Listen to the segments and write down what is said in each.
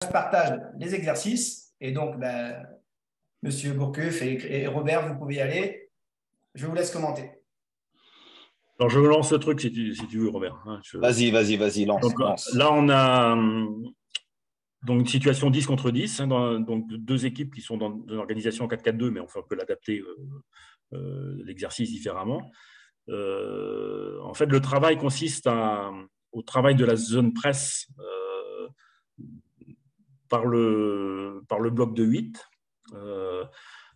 je partage les exercices. Et donc, Monsieur Gourcuff et Robert, vous pouvez y aller. Je vous laisse commenter. Alors, je lance le truc si tu veux, Robert. Hein, Vas-y, lance, Donc, lance. là, on a donc une situation 10 contre 10, hein, donc deux équipes qui sont dans une organisation 4-4-2, mais enfin, on peut l'adapter l'exercice différemment. En fait, le travail consiste au travail de la zone presse par le bloc de 8.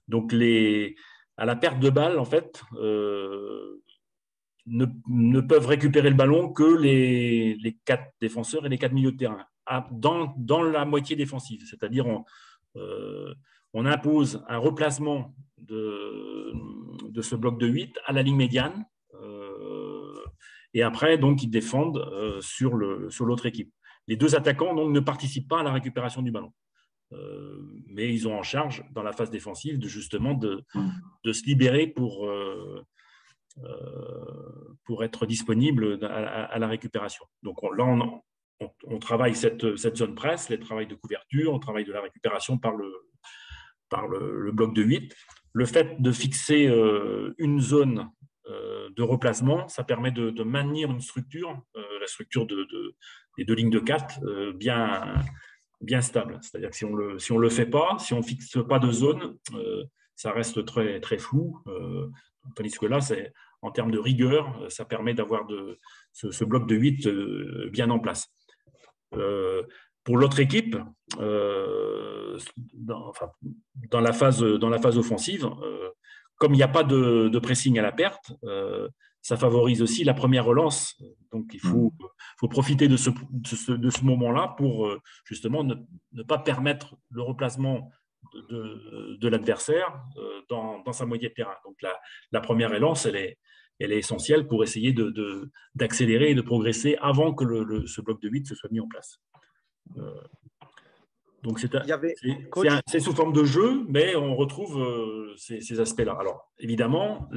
Donc, à la perte de balle, en fait, ne peuvent récupérer le ballon que les 4 défenseurs et les 4 milieux de terrain dans la moitié défensive. C'est-à-dire, on impose un replacement de ce bloc de 8 à la ligne médiane. Et après, donc, ils défendent sur l'autre équipe. Les deux attaquants donc, ne participent pas à la récupération du ballon. Mais ils ont en charge, dans la phase défensive, justement de se libérer pour être disponible à la récupération. Donc là, on travaille cette zone presse, les travails de couverture, on travaille de la récupération par le bloc de 8. Le fait de fixer une zone de replacement, ça permet de maintenir une structure, la structure des deux lignes de 4, bien stable. C'est-à-dire que si on le fait pas, si on fixe pas de zone, ça reste très, très flou. Tandis que là, en termes de rigueur, ça permet d'avoir ce bloc de 8 bien en place. Pour l'autre équipe, dans la phase offensive, comme il n'y a pas de pressing à la perte, ça favorise aussi la première relance. Donc, il faut profiter de ce moment-là pour justement ne pas permettre le replacement de l'adversaire dans sa moitié de terrain. Donc, la première relance, elle est essentielle pour essayer d'accélérer et de progresser avant que ce bloc de 8 se soit mis en place. Donc, c'est sous forme de jeu, mais on retrouve ces aspects-là. Alors, évidemment,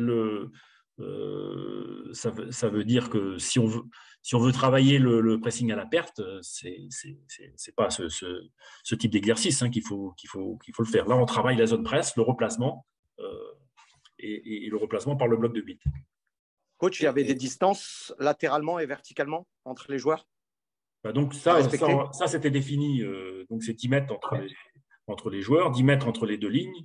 ça veut dire que si on veut travailler le pressing à la perte, c'est pas ce type d'exercice qu'il faut le faire. Là, on travaille la zone presse, le replacement et le replacement par le bloc de 8. Coach, il y avait des distances latéralement et verticalement entre les joueurs? Donc ça c'était défini. Donc c'est 10 mètres entre les joueurs, 10 mètres entre les deux lignes.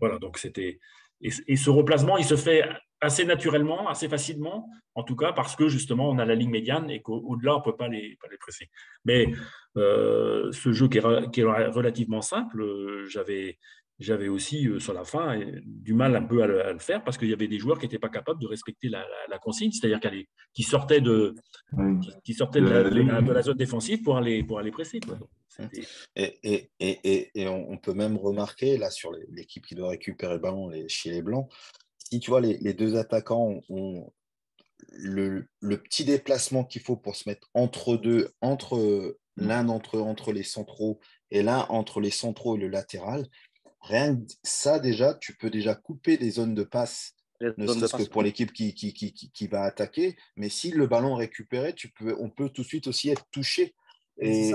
Voilà, donc c'était. Et ce replacement, il se fait assez naturellement, assez facilement, en tout cas parce que justement on a la ligne médiane et qu'au-delà on ne peut pas les presser. Mais ce jeu qui est relativement simple, j'avais aussi sur la fin du mal un peu à le faire parce qu'il y avait des joueurs qui n'étaient pas capables de respecter la consigne, c'est-à-dire qui sortaient de la zone défensive pour aller presser. Quoi. Et on peut même remarquer là sur l'équipe qui doit récupérer le ballon chez les Blancs, si tu vois les deux attaquants ont le petit déplacement qu'il faut pour se mettre entre l'un d'entre eux entre les centraux et l'un entre les centraux et le latéral. Rien que ça, déjà, tu peux déjà couper des zones de passe, ne serait-ce que pour l'équipe qui va attaquer. Mais si le ballon est récupéré, on peut tout de suite aussi être touché. Et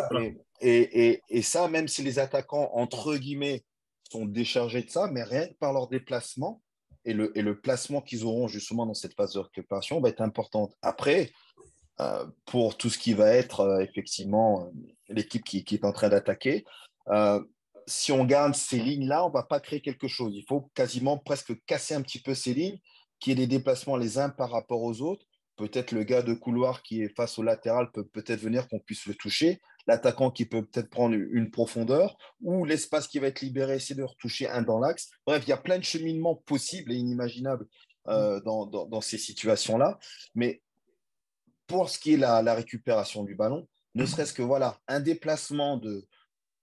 ça, même si les attaquants, entre guillemets, sont déchargés de ça, mais rien que par leur déplacement et le placement qu'ils auront justement dans cette phase de récupération va être important. Après, pour tout ce qui va être effectivement l'équipe qui est en train d'attaquer, si on garde ces lignes-là, on ne va pas créer quelque chose. Il faut quasiment presque casser un petit peu ces lignes, qu'il y ait des déplacements les uns par rapport aux autres. Peut-être le gars de couloir qui est face au latéral peut peut-être venir qu'on puisse le toucher. L'attaquant qui peut peut-être prendre une profondeur ou l'espace qui va être libéré, essayer de retoucher un dans l'axe. Bref, il y a plein de cheminements possibles et inimaginables dans ces situations-là. Mais pour ce qui est la récupération du ballon, ne serait-ce que voilà, un déplacement de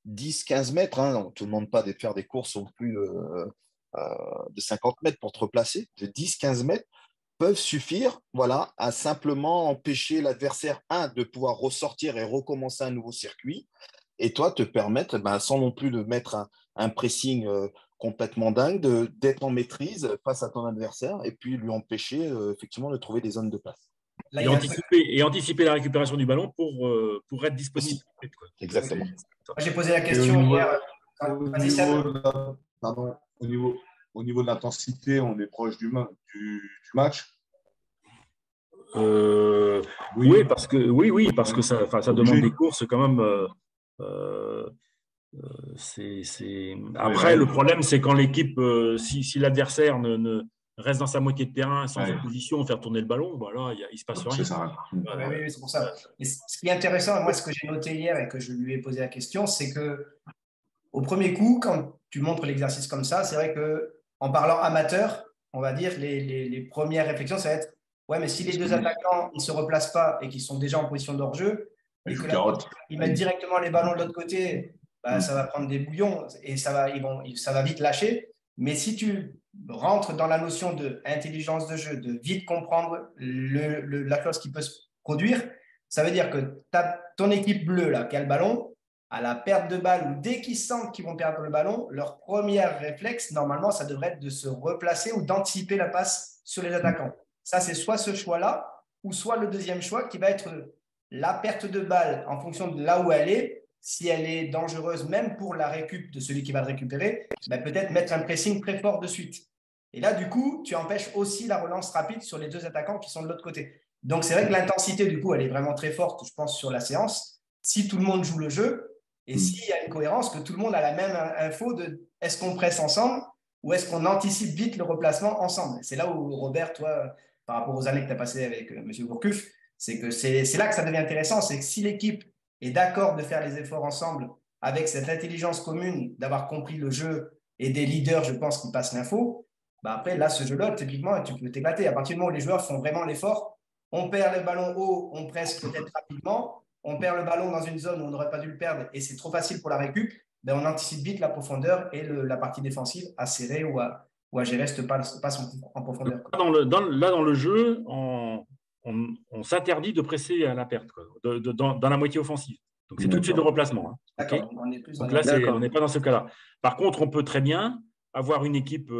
10-15 mètres, on ne te demande pas de faire des courses au plus de 50 mètres pour te replacer, de 10-15 mètres peuvent suffire voilà, à simplement empêcher l'adversaire, de pouvoir ressortir et recommencer un nouveau circuit, et toi te permettre, sans non plus de mettre un pressing complètement dingue, d'être en maîtrise face à ton adversaire et puis lui empêcher effectivement de trouver des zones de passe. Là, il y a un truc. Et anticiper la récupération du ballon pour être disponible. Exactement. Moi, j'ai posé la Et question hier. au Vas-y, Seb. niveau de la- pardon, au niveau de l'intensité, on est proche du match. Oui, parce que ça demande des courses quand même. Après, le problème, c'est quand l'équipe, si l'adversaire ne reste dans sa moitié de terrain sans opposition, faire tourner le ballon, voilà, il ne se passe rien. C'est ça. Oui, c'est pour ça. Et ce qui est intéressant, moi, ce que j'ai noté hier et que je lui ai posé la question, c'est que au premier coup, quand tu montres l'exercice comme ça, c'est vrai que en parlant amateur, on va dire, les premières réflexions, ça va être ouais, mais si les deux attaquants ne se replacent pas et qu'ils sont déjà en position de hors-jeu, et que ils mettent directement les ballons de l'autre côté, bah, ça va prendre des bouillons et ça va vite lâcher. Mais si tu rentres dans la notion d'intelligence de jeu, de vite comprendre la chose qui peut se produire, ça veut dire que ton équipe bleue là, qui a le ballon, à la perte de balle ou dès qu'ils sentent qu'ils vont perdre le ballon, leur premier réflexe, normalement, ça devrait être de se replacer ou d'anticiper la passe sur les attaquants. Ça, c'est soit ce choix-là ou soit le deuxième choix qui va être la perte de balle en fonction de là où elle est. Si elle est dangereuse, même pour la récup de celui qui va le récupérer, ben peut-être mettre un pressing très fort de suite. Et là, du coup, tu empêches aussi la relance rapide sur les deux attaquants qui sont de l'autre côté. Donc, c'est vrai que l'intensité, du coup, elle est vraiment très forte, je pense, sur la séance. Si tout le monde joue le jeu et s'il y a une cohérence, que tout le monde a la même info de est-ce qu'on presse ensemble ou est-ce qu'on anticipe vite le replacement ensemble. C'est là où, Robert, toi, par rapport aux années que tu as passées avec M. Gourcuff, c'est que c'est là que ça devient intéressant. C'est que si l'équipe est d'accord de faire les efforts ensemble avec cette intelligence commune, d'avoir compris le jeu et des leaders, je pense, qui passent l'info, bah après, là, ce jeu-là, typiquement, tu peux t'éclater. À partir du moment où les joueurs font vraiment l'effort, on perd le ballon haut, on presse peut-être rapidement, on perd le ballon dans une zone où on n'aurait pas dû le perdre et c'est trop facile pour la récup, ben on anticipe vite la profondeur et la partie défensive à serrer ou à gérer cette passe en profondeur. Là, dans le jeu, on s'interdit de presser à la perte dans la moitié offensive. Donc, c'est tout de suite le replacement. Hein. D'accord. Okay. On est plus donc là, on n'est pas dans ce cas-là. Par contre, on peut très bien avoir une équipe,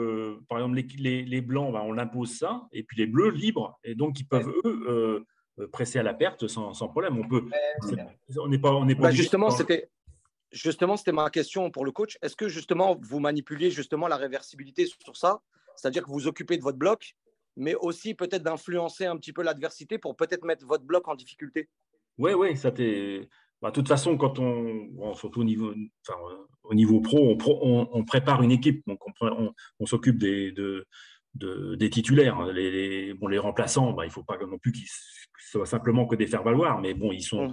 par exemple, les blancs, on l'impose ça, et puis les bleus libres, et donc ils peuvent, eux, presser à la perte sans problème. On n'est pas Justement, c'était ma question pour le coach. Est-ce que justement, vous manipuliez justement la réversibilité sur ça? C'est-à-dire que vous occupez de votre bloc, mais aussi peut-être d'influencer un petit peu l'adversité pour peut-être mettre votre bloc en difficulté? Oui, ça t'est… De toute façon, surtout au niveau pro, on prépare une équipe. Donc, on s'occupe des titulaires. Les remplaçants, il ne faut pas non plus qu'ils soient simplement que des faire-valoir, mais bon, ils sont…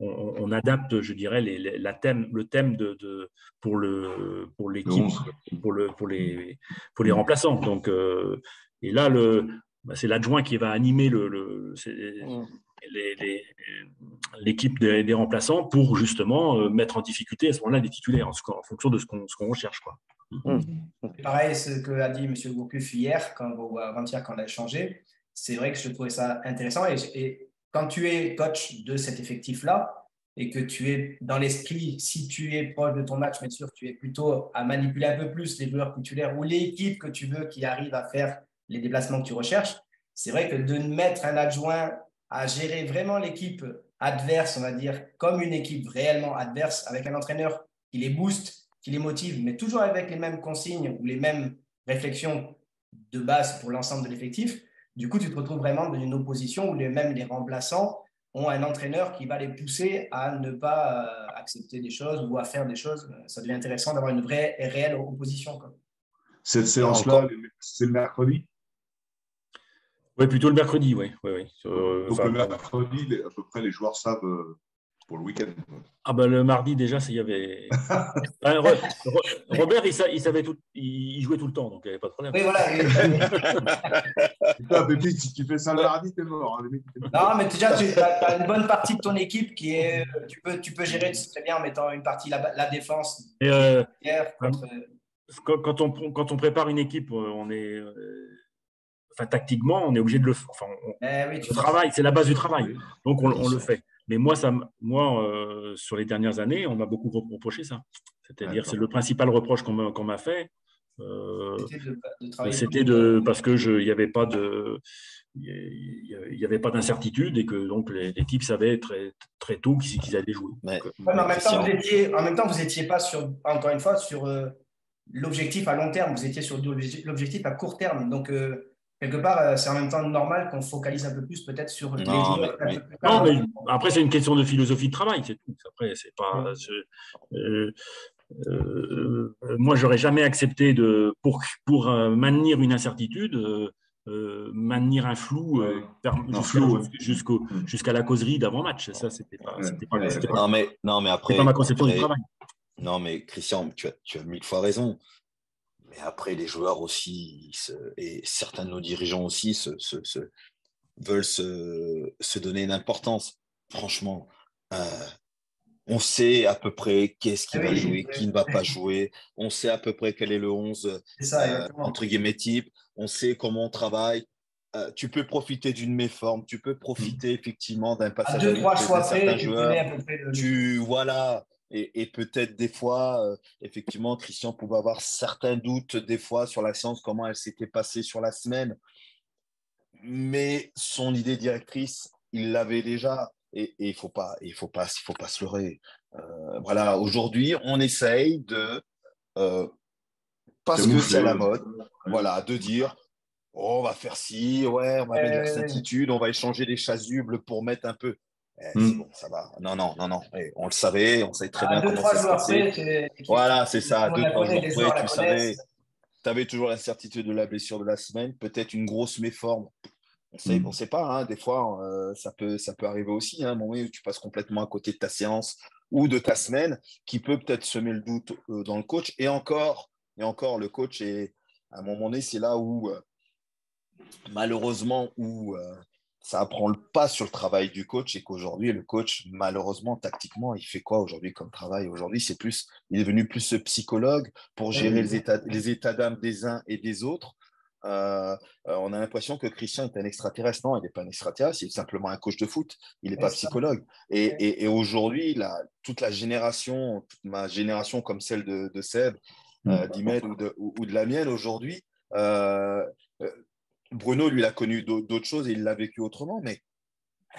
on adapte, je dirais, le thème pour l'équipe, pour les remplaçants. Donc, et là, c'est l'adjoint qui va animer l'équipe des remplaçants pour justement mettre en difficulté à ce moment-là les titulaires en fonction de ce qu'on recherche. Pareil, ce que a dit M. Gourcuff hier, avant-hier, quand on a échangé, c'est vrai que je trouvais ça intéressant. Et quand tu es coach de cet effectif-là et que tu es dans l'esprit, si tu es proche de ton match, bien sûr, tu es plutôt à manipuler un peu plus les joueurs titulaires ou l'équipe que tu veux qui arrive à faire les déplacements que tu recherches. C'est vrai que de mettre un adjoint à gérer vraiment l'équipe adverse, on va dire, comme une équipe réellement adverse, avec un entraîneur qui les booste, qui les motive, mais toujours avec les mêmes consignes ou les mêmes réflexions de base pour l'ensemble de l'effectif, du coup, tu te retrouves vraiment dans une opposition où même les remplaçants ont un entraîneur qui va les pousser à ne pas accepter des choses ou à faire des choses. Ça devient intéressant d'avoir une vraie et réelle opposition. Cette séance-là, c'est le mercredi? Oui, plutôt le mercredi, oui. Donc le mercredi, à peu près, les joueurs savent pour le week-end. Ah ben le mardi, déjà, il y avait… Robert, il savait tout, il jouait tout le temps, donc il n'y avait pas de problème. Oui, voilà. Putain, Pépite, si tu fais ça le mardi, t'es mort. Hein, non, mais déjà, tu as une bonne partie de ton équipe qui est… Tu peux gérer très bien en mettant une partie la défense. Quand on prépare une équipe, on est… tactiquement, on est obligé de le faire. Le travail, c'est la base du travail. Donc, on le fait. Mais moi, sur les dernières années, on m'a beaucoup reproché ça. C'est-à-dire, c'est le principal reproche qu'on m'a fait. C'était parce que il n'y avait pas d'incertitude et que donc l'équipe savait très, très tôt qu'ils allaient jouer. Mais en même temps, vous n'étiez pas encore une fois, sur l'objectif à long terme, vous étiez sur l'objectif à court terme. Donc, quelque part, c'est en même temps normal qu'on focalise un peu plus peut-être sur les joueurs. Non, mais après, c'est une question de philosophie de travail, c'est tout. Après, c'est pas. Moi, j'aurais jamais accepté pour maintenir une incertitude, maintenir un flou jusqu'à la causerie d'avant-match. Ça, c'était pas après, pas ma conception du travail. Non, mais Christian, tu as 1000 fois raison. Mais après, les joueurs aussi, et certains de nos dirigeants aussi, veulent se donner une importance. Franchement, on sait à peu près qu'est-ce qui va jouer, qui ne va pas jouer. On sait à peu près quel est le 11, entre guillemets, type. On sait comment on travaille. Tu peux profiter d'une méforme. Tu peux profiter effectivement d'un passage à 2-3 choix certains joueurs. Voilà. Et peut-être des fois, effectivement, Christian pouvait avoir certains doutes des fois sur la séance, comment elle s'était passée sur la semaine. Mais son idée directrice, il l'avait déjà. Et il faut pas se leurrer. Voilà, aujourd'hui, on essaye de, parce que c'est à la mode, voilà, de dire, on va faire ci, on va mettre la certitude, on va échanger des chasubles pour mettre un peu. C'est bon, ça va. Non. On le savait très bien comment ça se passait. Voilà, c'est ça. 2-3 jours près, tu savais. Tu avais toujours l'incertitude de la blessure de la semaine, peut-être une grosse méforme. On sait pas, hein, des fois, ça peut arriver aussi, hein, un moment où tu passes complètement à côté de ta séance ou de ta semaine, qui peut-être semer le doute dans le coach. Et encore, le coach est, à un moment donné, c'est là où, malheureusement, ça prend le pas sur le travail du coach, et qu'aujourd'hui, le coach, malheureusement, tactiquement, il fait quoi aujourd'hui comme travail? Aujourd'hui, il est devenu plus psychologue pour gérer les états d'âme des uns et des autres. On a l'impression que Christian est un extraterrestre. Non, il n'est pas un extraterrestre, il est simplement un coach de foot. Il n'est pas psychologue. Et aujourd'hui, toute ma génération comme celle de Seb, d'Imed ou de la mienne aujourd'hui, Bruno, lui, il a connu d'autres choses et il l'a vécu autrement. Mais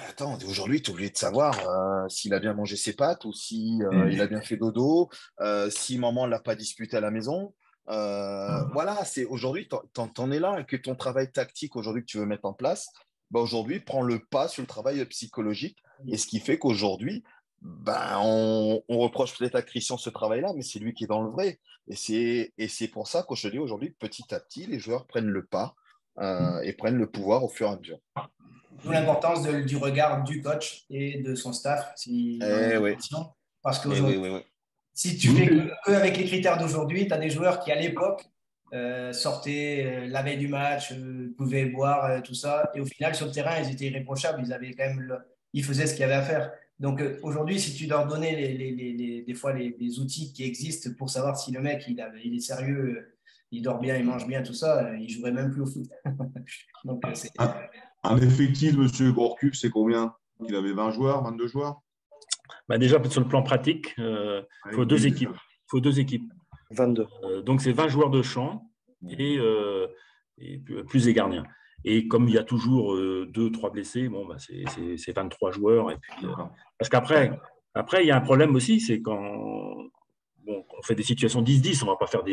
attends, aujourd'hui, tu es obligé de savoir s'il a bien mangé ses pâtes ou si il a bien fait dodo, si maman ne l'a pas disputé à la maison. Voilà, c'est aujourd'hui, t'en es là, et que ton travail tactique aujourd'hui que tu veux mettre en place, aujourd'hui, prend le pas sur le travail psychologique. Et ce qui fait qu'aujourd'hui, on reproche peut-être à Christian ce travail-là, mais c'est lui qui est dans le vrai. Et c'est pour ça que je te dis aujourd'hui, petit à petit, les joueurs prennent le pas et prennent le pouvoir au fur et à mesure. D'où l'importance du regard du coach et de son staff. Parce qu'aujourd'hui, si tu fais qu'avec les critères d'aujourd'hui, tu as des joueurs qui, à l'époque, sortaient la veille du match, pouvaient boire, tout ça. Et au final, sur le terrain, ils étaient irréprochables. Ils faisaient ce qu'il y avait à faire. Donc, aujourd'hui, si tu leur donnais des fois les outils qui existent pour savoir si le mec, il est sérieux, il dort bien, il mange bien, tout ça, il ne jouerait même plus au foot. Donc, un effectif, M. Gourcuff, c'est combien? Il avait 20 joueurs, 22 joueurs? Déjà, sur le plan pratique, il faut 2 équipes. 22. Donc, c'est 20 joueurs de champ et plus les gardiens. Et comme il y a toujours 2-3 blessés, c'est 23 joueurs. Et puis, parce qu'après, il y a un problème aussi, c'est quand on fait des situations 10-10, on ne va pas faire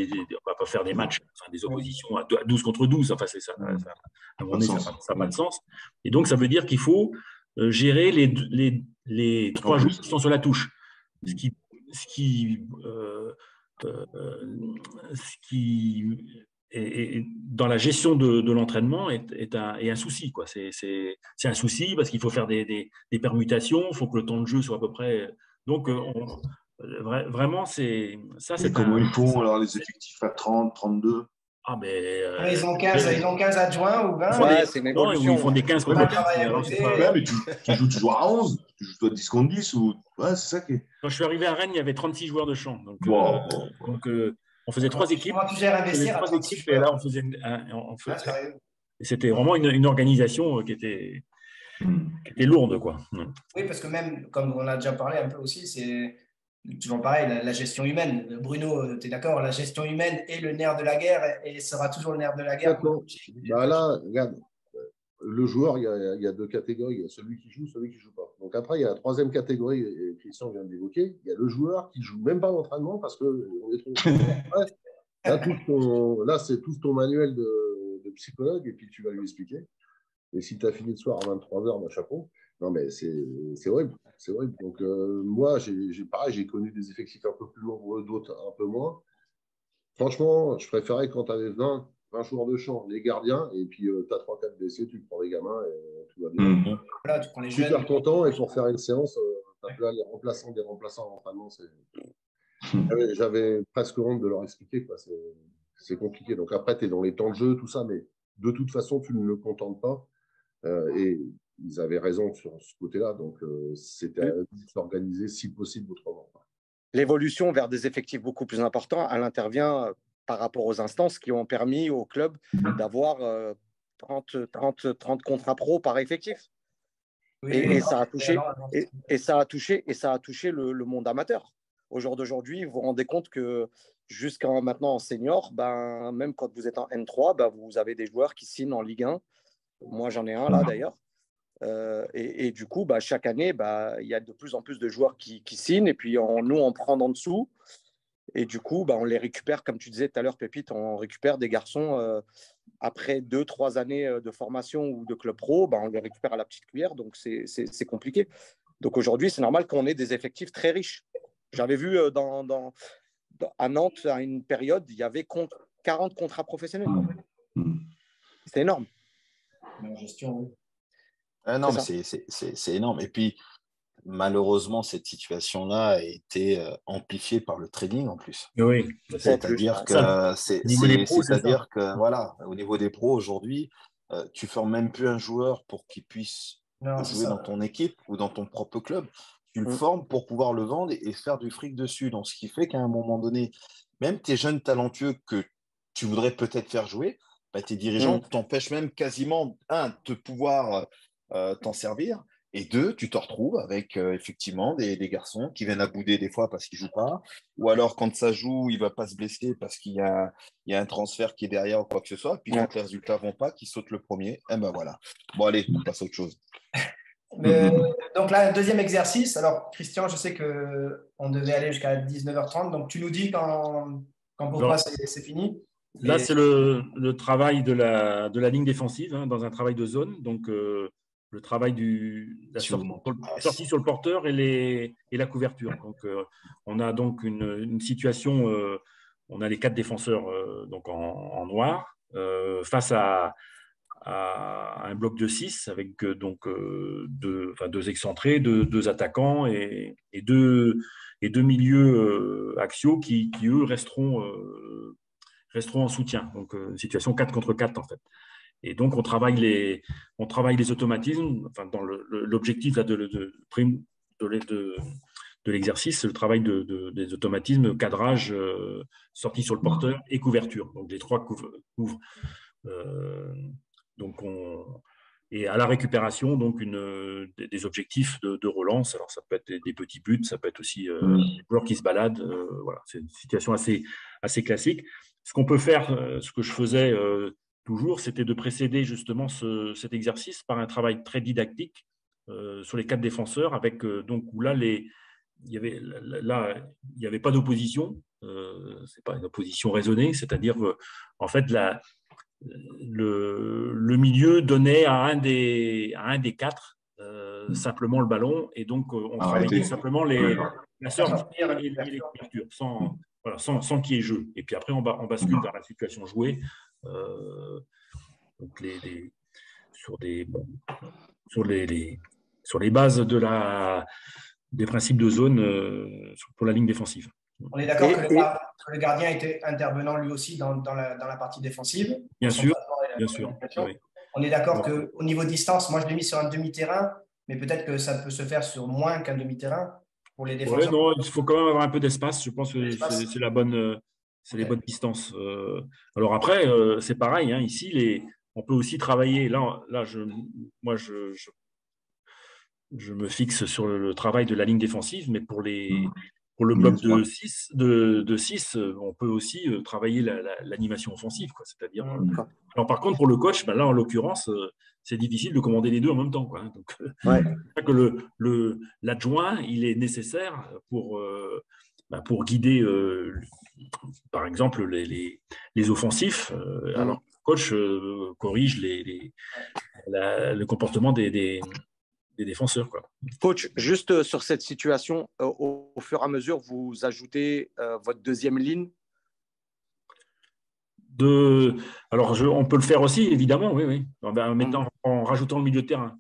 des matchs, des oppositions à 12 contre 12. Enfin, c'est ça. À un moment donné, ça n'a pas de sens. Et donc, ça veut dire qu'il faut gérer les 3 joueurs qui sont sur la touche. Ce qui est dans la gestion de l'entraînement est un souci, quoi. C'est un souci parce qu'il faut faire des permutations, il faut que le temps de jeu soit à peu près. Donc, vraiment, c'est ça. Et comment ils font alors les effectifs à 30, 32? Ils ont 15 adjoints ou 20. Ouais, c'est une évolution. Ils font des 15 contre 15. Mais tu joues toujours à 11, tu joues à 10 contre 10 ou... Ouais, c'est ça qui est... Quand je suis arrivé à Rennes, il y avait 36 joueurs de champ. Donc, on faisait 3 équipes. Comment tu gères investir à 36 joueurs? Et là, on faisait c'était vraiment une organisation qui était lourde, quoi. Oui, parce que même, comme on a déjà parlé un peu aussi, toujours pareil, la gestion humaine. Bruno, tu es d'accord, la gestion humaine est le nerf de la guerre et sera toujours le nerf de la guerre. Bah là, regarde, le joueur, il y a deux catégories. Il y a celui qui joue, celui qui ne joue pas. Donc après, il y a la troisième catégorie, et Christian vient d'évoquer. Il y a le joueur qui ne joue même pas d'entraînement parce qu'on est trop. Là, c'est tout ton manuel de psychologue et puis tu vas lui expliquer. Et si tu as fini le soir à 23h, mon chapeau. Non, mais c'est horrible. C'est horrible. Donc, moi, pareil, j'ai connu des effectifs un peu plus nombreux, d'autres un peu moins. Franchement, je préférais quand tu avais 20 joueurs de champ, les gardiens, et puis tu as 3-4 blessés, tu prends les gamins et tout va bien. Voilà, tu prends les Super jeunes. content, et pour faire une séance, tu as les remplaçants, des remplaçants en entraînement. J'avais presque honte de leur expliquer. C'est compliqué. Donc après, tu es dans les temps de jeu, tout ça, mais de toute façon, tu ne le contentes pas. Et ils avaient raison sur ce côté-là. Donc, c'était à eux de s'organiser si possible autrement. L'évolution vers des effectifs beaucoup plus importants, elle intervient par rapport aux instances qui ont permis au club d'avoir 30 contrats pro par effectif. Oui, et ça a touché, et ça a touché le monde amateur. Au jour d'aujourd'hui, vous vous rendez compte que jusqu'à maintenant en senior, ben, même quand vous êtes en N3, ben, vous avez des joueurs qui signent en Ligue 1. Moi, j'en ai un là d'ailleurs. Et du coup, bah, chaque année, bah, il y a de plus en plus de joueurs qui signent et puis nous, on prend en dessous. Et du coup, bah, on les récupère, comme tu disais tout à l'heure, Pépite, on récupère des garçons après 2-3 années de formation ou de club pro, bah, on les récupère à la petite cuillère. Donc, c'est compliqué. Donc, aujourd'hui, c'est normal qu'on ait des effectifs très riches. J'avais vu à Nantes, à une période, il y avait 40 contrats professionnels. C'est énorme. La gestion, oui. Non, mais c'est énorme. Et puis, malheureusement, cette situation-là a été amplifiée par le trading en plus. Oui, c'est-à-dire que, voilà, au niveau des pros aujourd'hui, tu ne formes même plus un joueur pour qu'il puisse jouer dans ton équipe ou dans ton propre club. Tu le formes pour pouvoir le vendre et faire du fric dessus. Donc, ce qui fait qu'à un moment donné, même tes jeunes talentueux que tu voudrais peut-être faire jouer, bah, tes dirigeants t'empêchent même quasiment, de pouvoir t'en servir. Et 2, tu te retrouves avec effectivement des garçons qui viennent à bouder des fois parce qu'ils ne jouent pas. Ou alors, quand ça joue, il ne va pas se blesser parce qu'il y a un transfert qui est derrière ou quoi que ce soit. Puis quand les résultats ne vont pas, qu'il saute le premier. Et ben voilà. Bon, allez, on passe à autre chose. Donc là, deuxième exercice. Alors, Christian, je sais qu'on devait aller jusqu'à 19h30. Donc, tu nous dis quand pour toi, c'est fini. Là, c'est le travail de la ligne défensive, dans un travail de zone. Donc, le travail la sortie sur le porteur et la couverture. Donc, on a donc une situation, on a les 4 défenseurs donc en noir face à un bloc de 6 avec donc deux excentrés, deux attaquants et deux milieux axiaux qui eux resteront en soutien. Donc, une situation 4 contre 4 en fait. Et donc, on travaille les automatismes. Enfin, dans l'objectif de l'exercice, c'est le travail des automatismes, cadrage, sortie sur le porteur et couverture. Donc, les 3 couvrent. Donc, et à la récupération, donc des objectifs de relance. Alors, ça peut être des petits buts, ça peut être aussi des joueurs qui se baladent. Voilà, c'est une situation assez classique. Ce qu'on peut faire, ce que je faisais toujours, c'était de précéder justement cet exercice par un travail très didactique sur les 4 défenseurs, avec donc où là il y avait pas d'opposition. C'est pas une opposition raisonnée, c'est-à-dire en fait le milieu donnait à un des 4 simplement le ballon, et donc on travaillait simplement la sortie et les couvertures sans qu'il y ait jeu. Et puis après, on bascule vers la situation jouée donc sur les bases des principes de zone pour la ligne défensive. On est d'accord que le gardien était intervenant lui aussi dans la partie défensive. Bien sûr. Oui. On est d'accord qu'au niveau distance, moi je l'ai mis sur un demi-terrain, mais peut-être que ça peut se faire sur moins qu'un demi-terrain pour les défenseurs. Non, il faut quand même avoir un peu d'espace. Je pense que c'est la bonne. C'est les bonnes distances. Alors après, c'est pareil. Ici, on peut aussi travailler. Là, je me fixe sur le travail de la ligne défensive, mais pour les pour le bloc de 6, on peut aussi travailler l'animation offensive, quoi. C'est-à-dire, alors par contre, pour le coach, là, en l'occurrence, c'est difficile de commander les deux en même temps, quoi. Donc, c'est que l'adjoint, il est nécessaire pour guider, par exemple, les offensifs, alors que le coach corrige le comportement des défenseurs, quoi. Coach, juste sur cette situation, au fur et à mesure, vous ajoutez votre deuxième ligne. Alors, on peut le faire aussi, évidemment, oui. En rajoutant le milieu de terrain.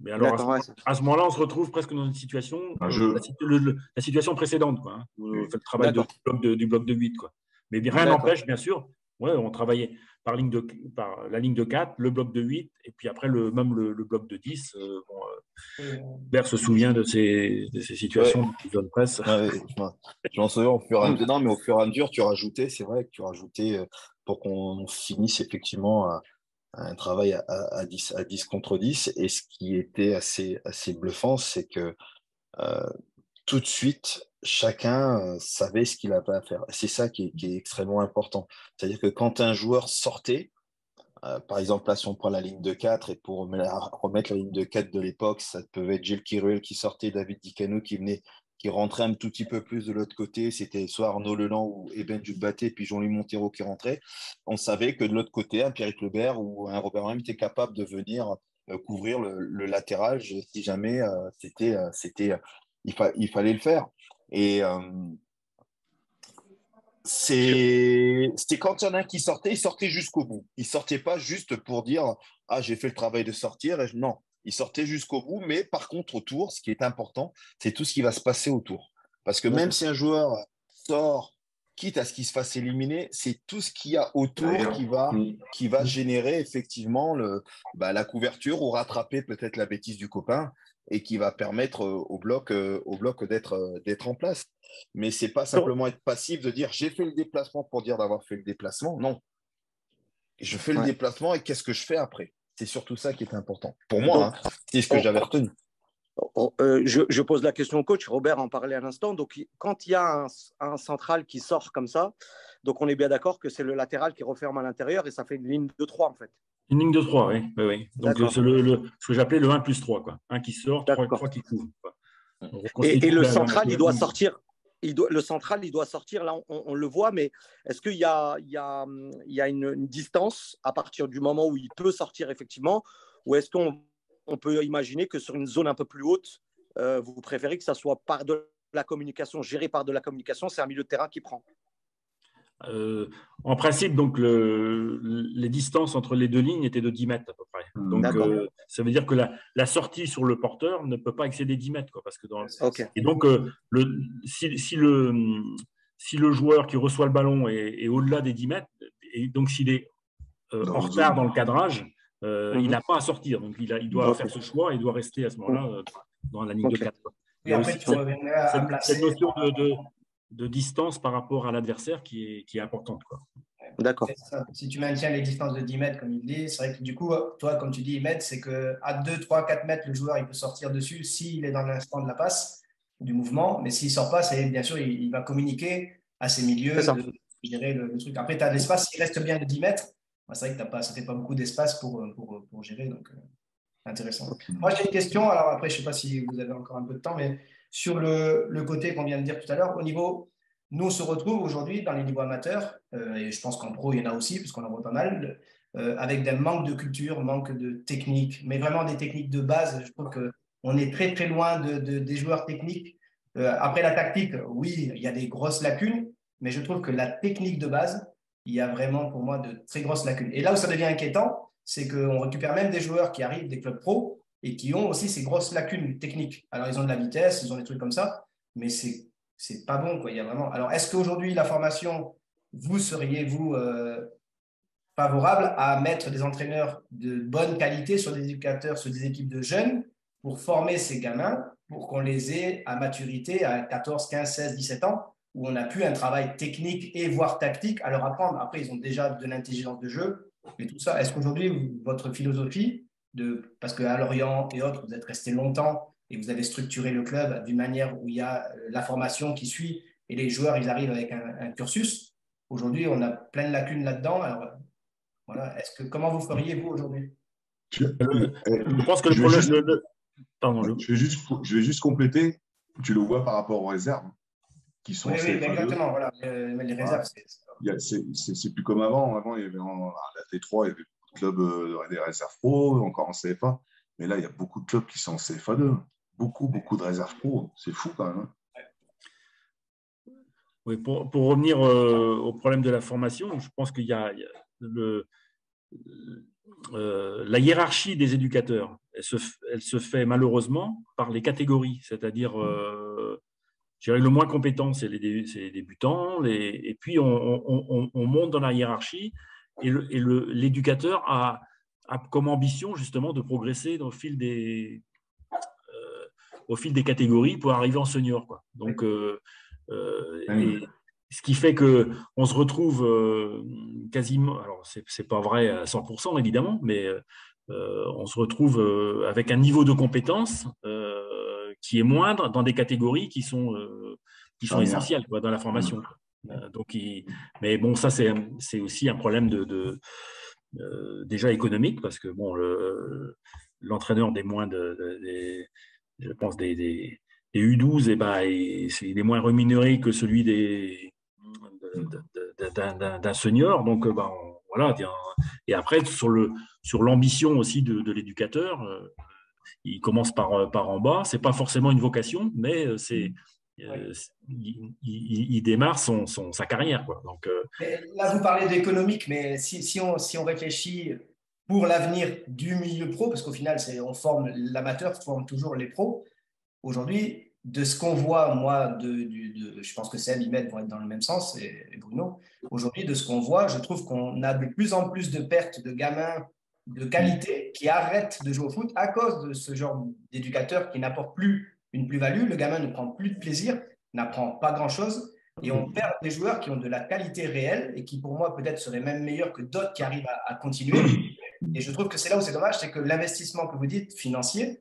Mais alors, à ce moment-là, on se retrouve presque dans une situation, la situation précédente, quoi, hein, où on fait le travail du bloc de 8, quoi. Mais rien n'empêche, bien sûr, on travaillait par la ligne de 4, le bloc de 8, et puis après, même le bloc de 10. Bert se souvient de ces situations de zone presse. Je m'en souviens au fur et à mesure. Non, mais au fur et à mesure, tu rajoutais, c'est vrai que tu rajoutais pour qu'on finisse effectivement un travail à 10 contre 10. Et ce qui était assez bluffant, c'est que tout de suite, chacun savait ce qu'il avait à faire. C'est ça qui est extrêmement important. C'est-à-dire que quand un joueur sortait, par exemple, là, si on prend la ligne de 4, et pour remettre la ligne de 4 de l'époque, ça peut être Gilles Kiruel qui sortait, David Dicano qui rentrait un tout petit peu plus de l'autre côté. C'était soit Arnaud Leland ou Eben Djoukbaté, puis Jean-Louis Montero qui rentrait. On savait que de l'autre côté, un Pierrick Lebert ou un Robert Même était capable de venir couvrir le latéral si jamais il fallait le faire. Et c'était quand il y en a un qui sortait, il sortait jusqu'au bout. Il ne sortait pas juste pour dire « Ah, j'ai fait le travail de sortir. » Non, il sortait jusqu'au bout. Mais par contre, autour, ce qui est important, c'est tout ce qui va se passer autour. Parce que même si un joueur sort, quitte à ce qu'il se fasse éliminer, c'est tout ce qu'il y a autour qui va générer effectivement la couverture ou rattraper peut-être la bêtise du copain et qui va permettre au bloc d'être en place. Mais ce n'est pas simplement être passif de dire j'ai fait le déplacement pour dire d'avoir fait le déplacement. Non. Je fais le déplacement et qu'est-ce que je fais après? C'est surtout ça qui est important. Pour moi, c'est ce que j'avais retenu. Je pose la question au coach. Robert en parlait à l'instant. Donc, quand il y a un central qui sort comme ça, donc on est bien d'accord que c'est le latéral qui referme à l'intérieur et ça fait une ligne de 3 en fait. Une ligne de 3, oui. Donc, c'est ce que j'appelais le 1+3, quoi. Un qui sort, 3 qui couvre. Et le central, il doit sortir. Le central, il doit sortir. Là, on le voit, mais est-ce qu'il y a une distance à partir du moment où il peut sortir effectivement, ou est-ce qu'on peut imaginer que sur une zone un peu plus haute, vous préférez que ça soit par de la communication, géré par de la communication, c'est un milieu de terrain qui prend? En principe, donc, les distances entre les deux lignes étaient de 10 mètres à peu près. Donc, ça veut dire que la sortie sur le porteur ne peut pas excéder 10 mètres. Quoi, parce que Et donc, si le joueur qui reçoit le ballon est au-delà des 10 mètres, et donc s'il est en retard dans le cadrage, il n'a pas à sortir. Donc, il doit faire ce choix et il doit rester à ce moment-là dans la ligne de 4. Et après, tu reviendrais à placer… Cette notion de distance par rapport à l'adversaire qui est importante, quoi. D'accord. Si tu maintiens les distances de 10 mètres, comme il dit, c'est vrai que du coup, toi, comme tu dis, 10 mètres, c'est qu'à 2, 3, 4 mètres, le joueur il peut sortir dessus s'il est dans l'instant de la passe, du mouvement. Mais s'il ne sort pas, bien sûr, il va communiquer à ses milieux de gérer le truc. Après, tu as l'espace, il reste bien de 10 mètres. C'est vrai que ça ne fait pas beaucoup d'espace pour gérer. Donc, intéressant. Moi, j'ai une question. Alors, après, je ne sais pas si vous avez encore un peu de temps, mais sur le côté qu'on vient de dire tout à l'heure, au niveau… Nous, on se retrouve aujourd'hui dans les niveaux amateurs, et je pense qu'en pro, il y en a aussi, puisqu'on en voit pas mal, avec des manques de culture, manque de technique, mais vraiment des techniques de base. Je trouve qu'on est très, très loin des joueurs techniques. Après la tactique, oui, il y a des grosses lacunes, mais je trouve que la technique de base, il y a vraiment pour moi de très grosses lacunes. Et là où ça devient inquiétant, c'est qu'on récupère même des joueurs qui arrivent des clubs pro et qui ont aussi ces grosses lacunes techniques. Alors, ils ont de la vitesse, ils ont des trucs comme ça, mais c'est pas bon, quoi. Il y a vraiment… Alors, est-ce qu'aujourd'hui, la formation, vous seriez-vous favorable à mettre des entraîneurs de bonne qualité sur des éducateurs, sur des équipes de jeunes pour former ces gamins, pour qu'on les ait à maturité à 14, 15, 16, 17 ans, où on a pu un travail technique et voire tactique à leur apprendre. Après, ils ont déjà de l'intelligence de jeu, mais tout ça, est-ce qu'aujourd'hui, votre philosophie, parce qu'à Lorient et autres, vous êtes resté longtemps et vous avez structuré le club d'une manière où il y a la formation qui suit et les joueurs, ils arrivent avec un cursus. Aujourd'hui, on a plein de lacunes là-dedans. Alors, voilà. Comment vous feriez, vous, aujourd'hui? Je pense que le Je vais problème. juste, Pardon, je vais juste compléter. Tu le vois par rapport aux réserves qui sont Oui, en oui, CFA2. exactement. Voilà. Mais les réserves, C'est plus comme avant. Avant, il y avait à la T3, il y avait beaucoup de clubs, des réserves pro, encore en CFA. Mais là, il y a beaucoup de clubs qui sont en CFA2. Beaucoup de réserves pro. C'est fou quand même. Oui, pour revenir au problème de la formation, je pense qu'il y a la hiérarchie des éducateurs. Elle se fait malheureusement par les catégories, c'est-à-dire je dirais le moins compétent, c'est les débutants, et puis on monte dans la hiérarchie, et l'éducateur a comme ambition justement de progresser au fil des catégories pour arriver en senior, quoi. Donc, et ce qui fait qu'on se retrouve quasiment, alors c'est pas vrai à 100% évidemment, mais on se retrouve avec un niveau de compétence qui est moindre dans des catégories qui sont essentielles, quoi, dans la formation. Mais bon, ça c'est aussi un problème déjà économique, parce que bon, l'entraîneur des moins je pense des U12, il est moins rémunéré que celui d'un senior. Donc, voilà. Et après, sur l'ambition aussi de l'éducateur, il commence par en bas. C'est pas forcément une vocation, mais il démarre sa carrière, quoi. Donc, là, vous parlez d'économique, mais si on réfléchit pour l'avenir du milieu pro, parce qu'au final, on forme l'amateur, forme toujours les pros. Aujourd'hui, de ce qu'on voit, moi, je pense que Seb, Imed vont être dans le même sens, et Bruno. Aujourd'hui, de ce qu'on voit, je trouve qu'on a de plus en plus de pertes de gamins de qualité qui arrêtent de jouer au foot à cause de ce genre d'éducateur qui n'apporte plus une plus-value. Le gamin ne prend plus de plaisir, n'apprend pas grand-chose, et on perd des joueurs qui ont de la qualité réelle et qui, pour moi, peut-être seraient même meilleurs que d'autres qui arrivent à continuer. Et je trouve que c'est là où c'est dommage, c'est que l'investissement que vous dites, financier,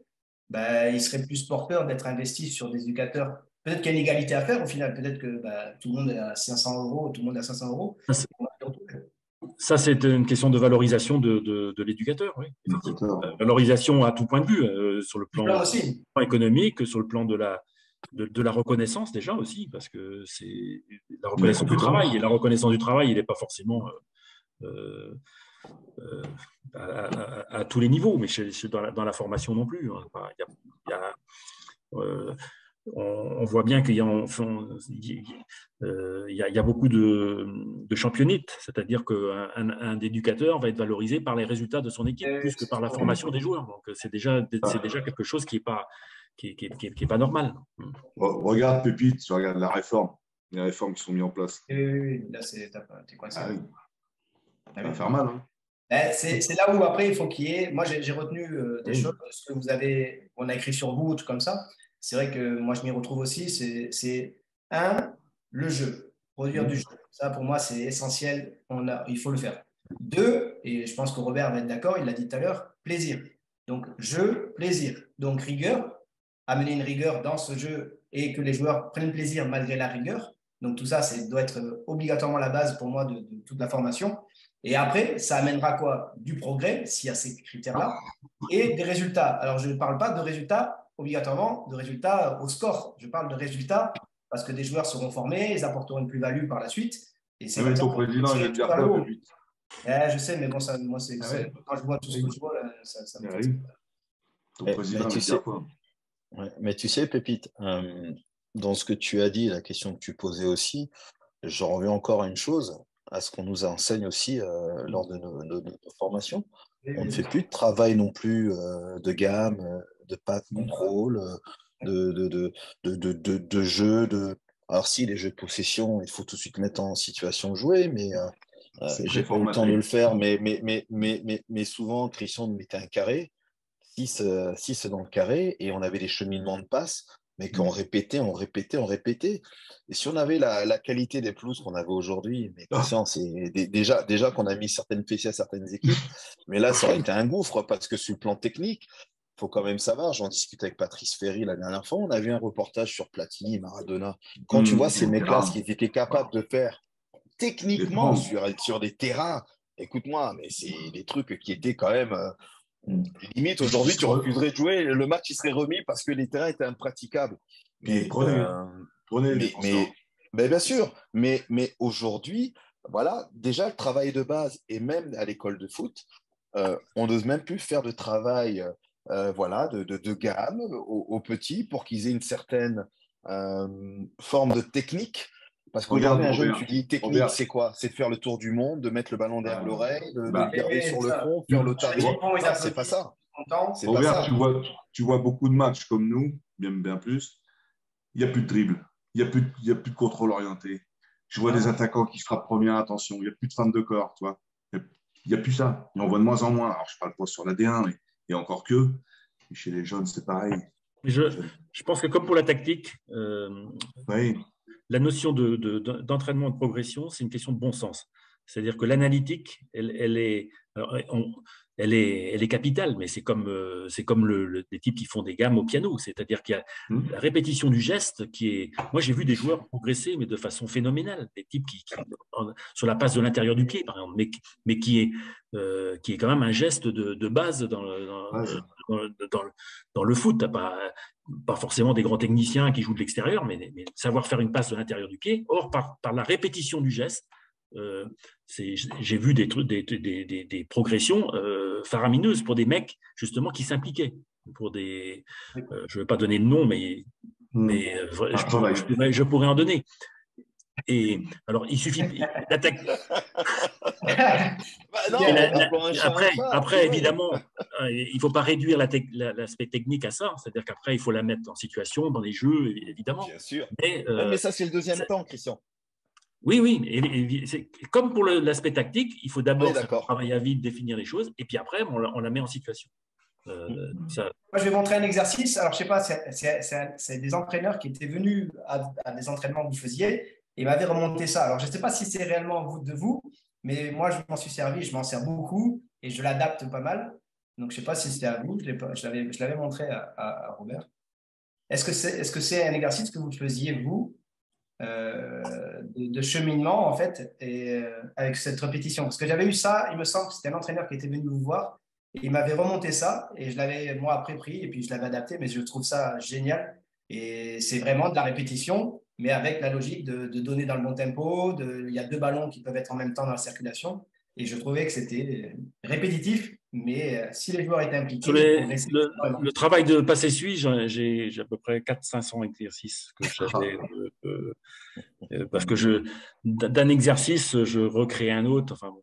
il serait plus porteur d'être investi sur des éducateurs. Peut-être qu'il y a une égalité à faire au final. Peut-être que tout le monde est à 500 euros, tout le monde est à 500 euros. Ça, c'est une question de valorisation de l'éducateur, oui. Valorisation à tout point de vue, sur le plan économique, sur le plan de la reconnaissance déjà aussi, parce que c'est la reconnaissance du travail. Et la reconnaissance du travail, il n'est pas forcément à tous les niveaux, mais dans la formation non plus. On voit bien qu'il y a beaucoup de championnats, c'est-à-dire qu'un éducateur va être valorisé par les résultats de son équipe plus que par la formation des joueurs. Donc, c'est déjà quelque chose qui n'est pas normal. Regarde, Pépite, tu regardes les réformes qui sont mises en place. Oui, là, t'es coincé. Ça va faire mal. C'est là où après il faut qu'il y ait. Moi, j'ai retenu des choses, ce que on a écrit sur vous, tout comme ça. C'est vrai que moi, je m'y retrouve aussi. C'est le jeu, produire du jeu. Ça, pour moi, c'est essentiel. Il faut le faire. 2, et je pense que Robert va être d'accord, il l'a dit tout à l'heure, plaisir. Donc, jeu, plaisir. Donc, rigueur, amener une rigueur dans ce jeu et que les joueurs prennent plaisir malgré la rigueur. Donc, tout ça, doit être obligatoirement la base pour moi de toute la formation. Et après, ça amènera quoi? Du progrès, s'il y a ces critères-là, et des résultats. Alors, je ne parle pas de résultats obligatoirement, de résultats au score. Je parle de résultats parce que des joueurs seront formés, ils apporteront une plus-value par la suite. Et c'est ton président, il va te dire quoi, Pépite? Je sais, mais bon, moi, quand je vois tout ce que je vois, ça me fait. Ton président, il va te dire quoi? Mais tu sais, Pépite, dans ce que tu as dit, la question que tu posais aussi, je reviens encore à une chose, à ce qu'on nous enseigne aussi lors de nos formations. On ne fait plus de travail non plus de gamme, de pas de contrôle, de jeu. Alors si, les jeux de possession, il faut tout de suite mettre en situation de jouer, mais j'ai pas eu le temps de le faire. Mais souvent, Christian nous mettait un carré, 6 dans le carré, et on avait des cheminements de passes, mais qu'on répétait. Et si on avait la qualité des pelouses qu'on avait aujourd'hui, mais Christian, c'est déjà qu'on a mis certaines fessiers à certaines équipes, mais là, ça aurait été un gouffre, parce que sur le plan technique, faut quand même savoir, j'en discutais avec Patrice Ferry la dernière fois, on a vu un reportage sur Platini, Maradona. Quand tu vois ces mecs-là, ce qu'ils étaient capables de faire techniquement sur des terrains, écoute-moi, mais c'est des trucs qui étaient quand même… limite, aujourd'hui, tu refuserais de jouer, le match il serait remis parce que les terrains étaient impraticables. Mais, prenez les mais bien sûr, mais aujourd'hui, voilà, déjà le travail de base, et même à l'école de foot, on n'ose même plus faire de travail voilà, de gamme aux petits pour qu'ils aient une certaine forme de technique. Parce qu'aujourd'hui, un jeune, tu dis technique, c'est quoi? C'est de faire le tour du monde, de mettre le ballon derrière l'oreille, de le garder sur le front, faire l'otarie. Non, c'est pas ça. C'est pas ça. Tu vois beaucoup de matchs comme nous, bien plus. Il n'y a plus de dribble. Il n'y a plus de contrôle orienté. Je vois des attaquants qui frappent première attention. Il n'y a plus de fin de corps, tu vois. Il n'y a plus ça. Et on voit de moins en moins. Alors, je ne parle pas sur la D1, mais et encore que. Et chez les jeunes, c'est pareil. Je pense que comme pour la tactique, oui. La notion d'entraînement et de progression, c'est une question de bon sens. C'est-à-dire que l'analytique, elle est capitale, mais c'est comme des types qui font des gammes au piano. C'est-à-dire qu'il y a la répétition du geste qui est… Moi, j'ai vu des joueurs progresser, mais de façon phénoménale. Des types qui sur la passe de l'intérieur du pied, par exemple, mais qui est quand même un geste de base dans le foot. Pas forcément des grands techniciens qui jouent de l'extérieur, mais savoir faire une passe de l'intérieur du pied. Or, par la répétition du geste, j'ai vu des progressions faramineuses pour des mecs justement qui s'impliquaient. Je ne vais pas donner de nom, mais je pourrais en donner. Et alors, il suffit d'attaquer. Après, évidemment, il ne faut pas réduire l'aspect technique à ça. C'est-à-dire qu'après, il faut la mettre en situation, dans les jeux, évidemment. Bien sûr. Mais ça, c'est le deuxième temps, Christian. Oui. Et comme pour l'aspect tactique, il faut d'abord travailler à vite, définir les choses, et puis après, on la met en situation. Moi, je vais montrer un exercice. Alors, je ne sais pas, c'est des entraîneurs qui étaient venus à des entraînements que vous faisiez et m'avaient remonté ça. Alors, je ne sais pas si c'est réellement de vous, mais moi, je m'en suis servi, je m'en sers beaucoup et je l'adapte pas mal. Donc, je ne sais pas si c'était à vous, je l'avais montré à Robert. Est-ce que c'est un exercice que vous faisiez, vous, de cheminement, en fait, et, avec cette répétition? Parce que j'avais eu ça, il me semble que c'était un entraîneur qui était venu vous voir. Et il m'avait remonté ça et je l'avais, moi, après pris et puis je l'avais adapté, mais je trouve ça génial. Et c'est vraiment de la répétition, mais avec la logique de donner dans le bon tempo. Il y a deux ballons qui peuvent être en même temps dans la circulation. Et je trouvais que c'était répétitif, mais si les joueurs étaient impliqués… Le travail de passe-essuie, j'ai à peu près 400-500 exercices que parce que d'un exercice, je recrée un autre. Enfin,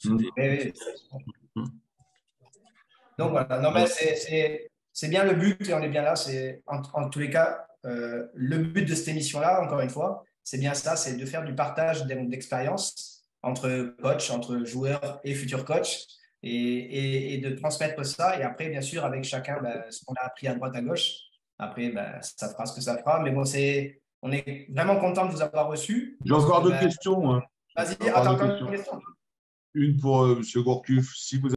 Donc voilà, non, mais c'est bien le but et on est bien là. En tous les cas, le but de cette émission-là, encore une fois, c'est bien ça, c'est de faire du partage d'expérience entre coachs, entre joueurs et futurs coachs et de transmettre ça. Et après, bien sûr, avec chacun, ce qu'on a appris à droite, à gauche. Après, ça fera ce que ça fera. Mais bon, on est vraiment content de vous avoir reçus. J'ai encore deux questions. Vas-y, attends, encore une question. Une pour M. Gourcuff. Si vous